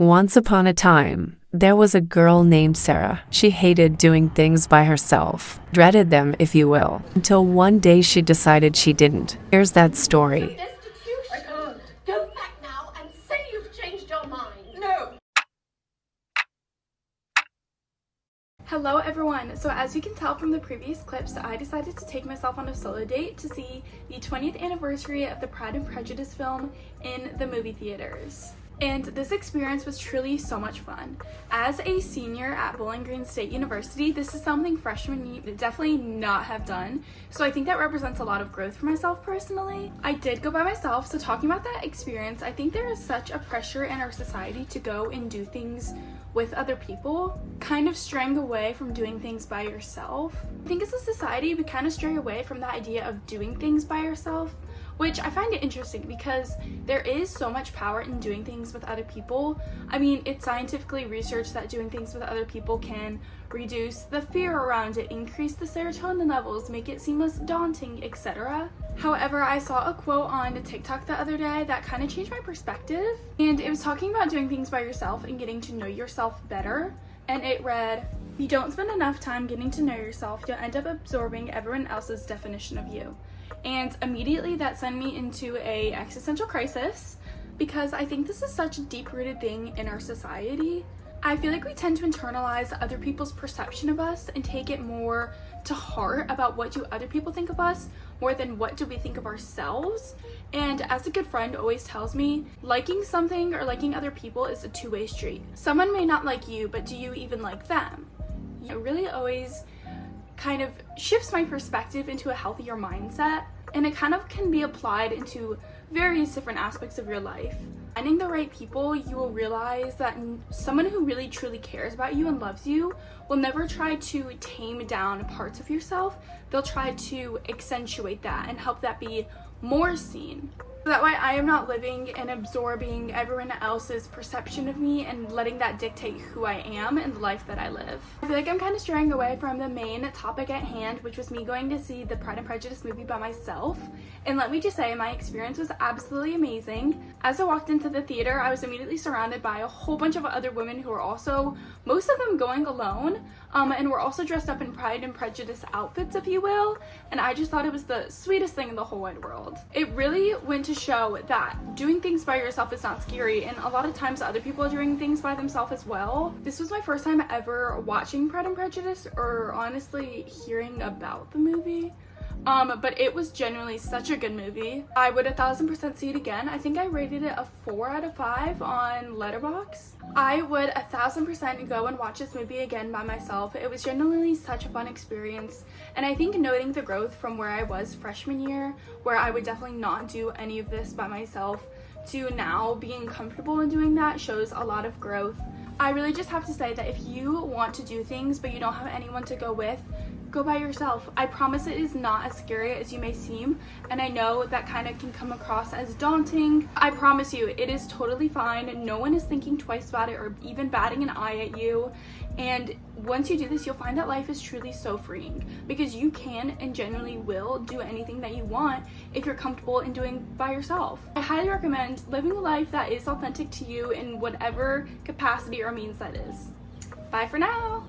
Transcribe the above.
Once upon a time, there was a girl named Sarah. She hated doing things by herself, dreaded them, if you will, until one day she decided she didn't. Here's that story. Destitution. I can't. Go back now and say you've changed your mind. No. Hello everyone! So as you can tell from the previous clips, I decided to take myself on a solo date to see the 20th anniversary of the Pride and Prejudice film in the movie theaters. And this experience was truly so much fun. As a senior at Bowling Green State University, this is something freshmen definitely not have done. So I think that represents a lot of growth for myself personally. I did go by myself, so talking about that experience, I think there is such a pressure in our society to go and do things with other people, kind of straying away from doing things by yourself. I think as a society, we kind of stray away from the idea of doing things by yourself, which I find it interesting because there is so much power in doing things with other people. I mean, it's scientifically researched that doing things with other people can reduce the fear around it, increase the serotonin levels, make it seem less daunting, etc. However, I saw a quote on TikTok the other day that kind of changed my perspective, and it was talking about doing things by yourself and getting to know yourself better, and it read, "If you don't spend enough time getting to know yourself, you'll end up absorbing everyone else's definition of you." And immediately that sent me into a existential crisis because I think this is such a deep-rooted thing in our society. I feel like we tend to internalize other people's perception of us and take it more to heart about what do other people think of us more than what do we think of ourselves. And as a good friend always tells me, liking something or liking other people is a two-way street. Someone may not like you, but do you even like them? It really always kind of shifts my perspective into a healthier mindset, and it kind of can be applied into various different aspects of your life. Finding the right people, you will realize that someone who really truly cares about you and loves you will never try to tame down parts of yourself. They'll try to accentuate that and help that be more seen. So that way I am not living and absorbing everyone else's perception of me and letting that dictate who I am and the life that I live. I feel like I'm kind of straying away from the main topic at hand, which was me going to see the Pride and Prejudice movie by myself. And let me just say, my experience was absolutely amazing. As I walked into the theater, I was immediately surrounded by a whole bunch of other women who were also, most of them going alone, and were also dressed up in Pride and Prejudice outfits, if you will. And I just thought it was the sweetest thing in the whole wide world. It really went to show that doing things by yourself is not scary, and a lot of times other people are doing things by themselves as well. This was my first time ever watching Pride and Prejudice, or honestly hearing about the movie. But it was genuinely such a good movie. I would 1000% see it again. I think I rated it a 4 out of 5 on Letterboxd. I would 1000% go and watch this movie again by myself. It was genuinely such a fun experience, and I think noting the growth from where I was freshman year, where I would definitely not do any of this by myself, to now being comfortable in doing that shows a lot of growth. I really just have to say that if you want to do things but you don't have anyone to go with, go by yourself. I promise it is not as scary as you may seem, and I know that kind of can come across as daunting. I promise you, it is totally fine. No one is thinking twice about it or even batting an eye at you. And once you do this, you'll find that life is truly so freeing because you can and genuinely will do anything that you want if you're comfortable in doing by yourself. I highly recommend living a life that is authentic to you in whatever capacity or means that is. Bye for now.